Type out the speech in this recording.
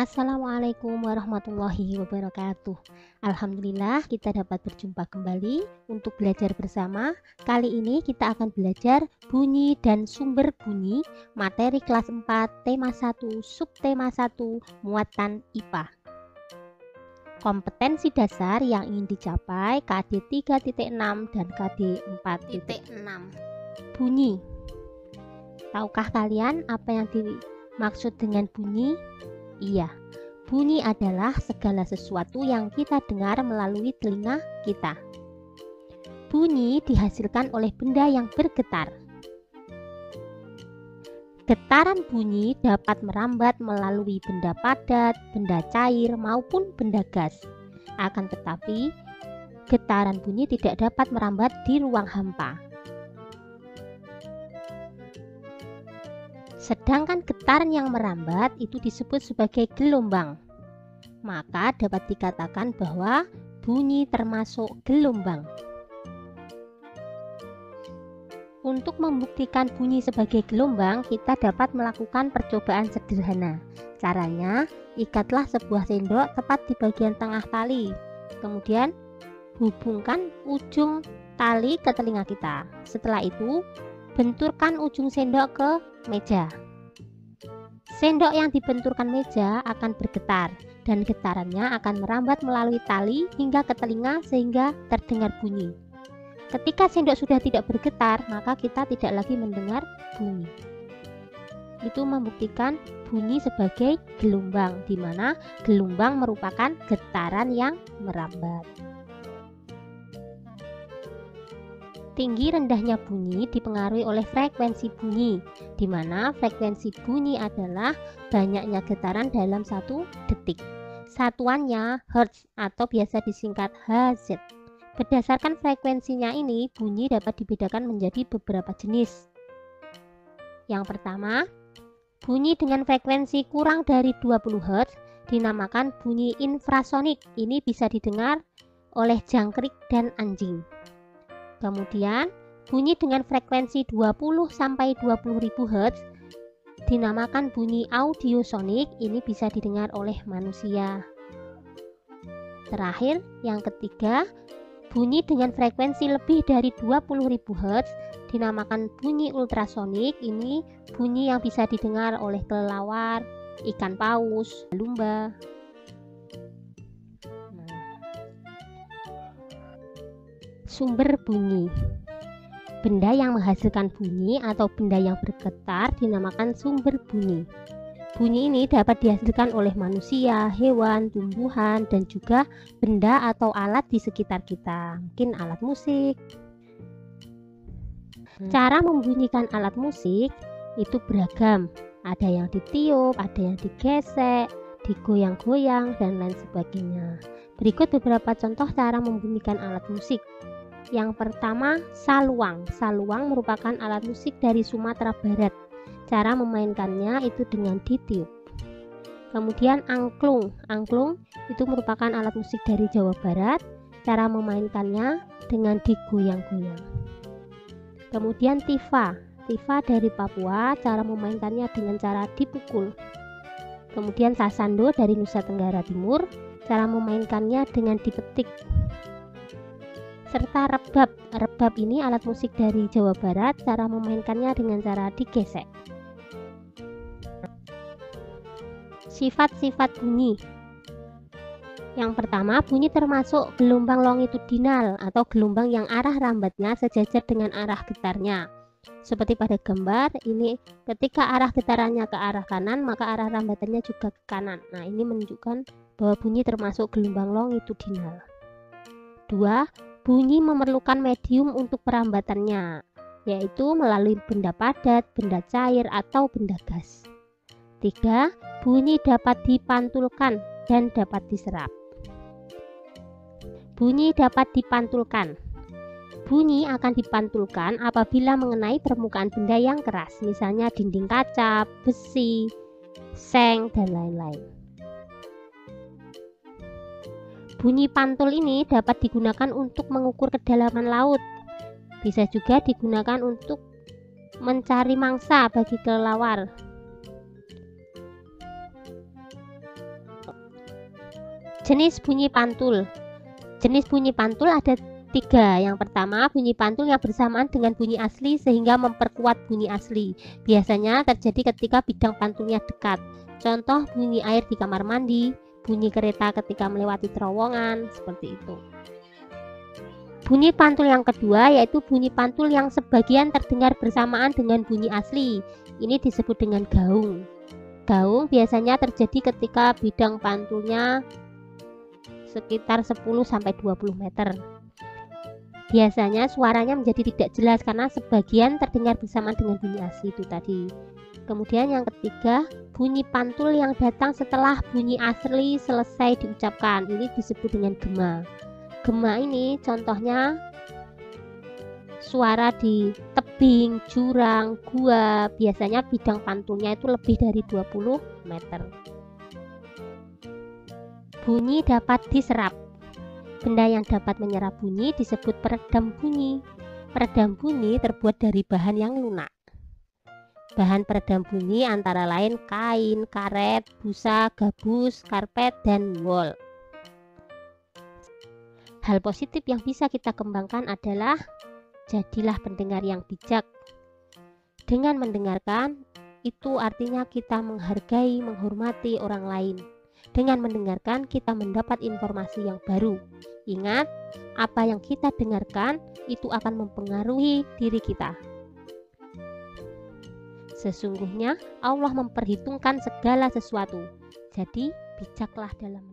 Assalamualaikum warahmatullahi wabarakatuh. Alhamdulillah kita dapat berjumpa kembali untuk belajar bersama. Kali ini kita akan belajar bunyi dan sumber bunyi materi kelas 4 tema 1 subtema 1 muatan IPA. Kompetensi dasar yang ingin dicapai KD 3.6 dan KD 4.6. Bunyi. Tahukah kalian apa yang dimaksud dengan bunyi? Iya, bunyi adalah segala sesuatu yang kita dengar melalui telinga kita. Bunyi dihasilkan oleh benda yang bergetar. Getaran bunyi dapat merambat melalui benda padat, benda cair, maupun benda gas. Akan tetapi, getaran bunyi tidak dapat merambat di ruang hampa. Sedangkan getaran yang merambat itu disebut sebagai gelombang. Maka dapat dikatakan bahwa bunyi termasuk gelombang. Untuk membuktikan bunyi sebagai gelombang, kita dapat melakukan percobaan sederhana. Caranya, ikatlah sebuah sendok tepat di bagian tengah tali. Kemudian, hubungkan ujung tali ke telinga kita. Setelah itu, benturkan ujung sendok ke meja. Sendok yang dibenturkan meja akan bergetar dan getarannya akan merambat melalui tali hingga ke telinga sehingga terdengar bunyi. Ketika sendok sudah tidak bergetar, maka kita tidak lagi mendengar bunyi. Itu membuktikan bunyi sebagai gelombang, di mana gelombang merupakan getaran yang merambat. Tinggi rendahnya bunyi dipengaruhi oleh frekuensi bunyi, di mana frekuensi bunyi adalah banyaknya getaran dalam 1 detik. Satuannya Hertz atau biasa disingkat Hz. Berdasarkan frekuensinya ini, bunyi dapat dibedakan menjadi beberapa jenis. Yang pertama, bunyi dengan frekuensi kurang dari 20 Hz dinamakan bunyi infrasonik. Ini bisa didengar oleh jangkrik dan anjing. Kemudian, bunyi dengan frekuensi 20-20.000 Hz dinamakan bunyi audiosonik. Ini bisa didengar oleh manusia. Terakhir, yang ketiga, bunyi dengan frekuensi lebih dari 20.000 Hz dinamakan bunyi ultrasonik. Ini bunyi yang bisa didengar oleh kelelawar, ikan paus, lumba. Sumber bunyi. Benda yang menghasilkan bunyi atau benda yang bergetar dinamakan sumber bunyi. Bunyi ini dapat dihasilkan oleh manusia, hewan, tumbuhan, dan juga benda atau alat di sekitar kita. Mungkin alat musik. Cara membunyikan alat musik itu beragam. Ada yang ditiup, ada yang digesek, digoyang-goyang, dan lain sebagainya. Berikut beberapa contoh cara membunyikan alat musik. Yang pertama, saluang. Saluang merupakan alat musik dari Sumatera Barat. Cara memainkannya itu dengan ditiup. Kemudian angklung. Angklung itu merupakan alat musik dari Jawa Barat. Cara memainkannya dengan digoyang-goyang. Kemudian tifa. Tifa dari Papua. Cara memainkannya dengan cara dipukul. Kemudian sasando dari Nusa Tenggara Timur. Cara memainkannya dengan dipetik. Serta rebab. Rebab ini alat musik dari Jawa Barat. Cara memainkannya dengan cara digesek. Sifat-sifat bunyi. Yang pertama, bunyi termasuk gelombang longitudinal atau gelombang yang arah rambatnya sejajar dengan arah getarnya. Seperti pada gambar ini, ketika arah getarannya ke arah kanan, maka arah rambatannya juga ke kanan. Nah, ini menunjukkan bahwa bunyi termasuk gelombang longitudinal. 2. Bunyi memerlukan medium untuk perambatannya, yaitu melalui benda padat, benda cair, atau benda gas. 3. Bunyi dapat dipantulkan dan dapat diserap. Bunyi dapat dipantulkan. Bunyi akan dipantulkan apabila mengenai permukaan benda yang keras, misalnya dinding kaca, besi, seng, dan lain-lain. Bunyi pantul ini dapat digunakan untuk mengukur kedalaman laut. Bisa juga digunakan untuk mencari mangsa bagi kelelawar. Jenis bunyi pantul. Jenis bunyi pantul ada 3. Yang pertama, bunyi pantul yang bersamaan dengan bunyi asli sehingga memperkuat bunyi asli. Biasanya terjadi ketika bidang pantulnya dekat. Contoh bunyi air di kamar mandi, bunyi kereta ketika melewati terowongan, seperti itu. Bunyi pantul yang kedua yaitu bunyi pantul yang sebagian terdengar bersamaan dengan bunyi asli. Ini disebut dengan gaung. Gaung biasanya terjadi ketika bidang pantulnya sekitar 10-20 meter. Biasanya suaranya menjadi tidak jelas karena sebagian terdengar bersamaan dengan bunyi asli itu tadi. Kemudian yang ketiga, bunyi pantul yang datang setelah bunyi asli selesai diucapkan. Ini disebut dengan gema. Gema ini contohnya suara di tebing, jurang, gua. Biasanya bidang pantulnya itu lebih dari 20 meter. Bunyi dapat diserap. Benda yang dapat menyerap bunyi disebut peredam bunyi. Peredam bunyi terbuat dari bahan yang lunak. Bahan peredam bunyi antara lain kain, karet, busa, gabus, karpet, dan wol. Hal positif yang bisa kita kembangkan adalah jadilah pendengar yang bijak. Dengan mendengarkan, itu artinya kita menghargai, menghormati orang lain. Dengan mendengarkan, kita mendapat informasi yang baru. Ingat, apa yang kita dengarkan itu akan mempengaruhi diri kita. Sesungguhnya Allah memperhitungkan segala sesuatu. Jadi, bijaklah dalam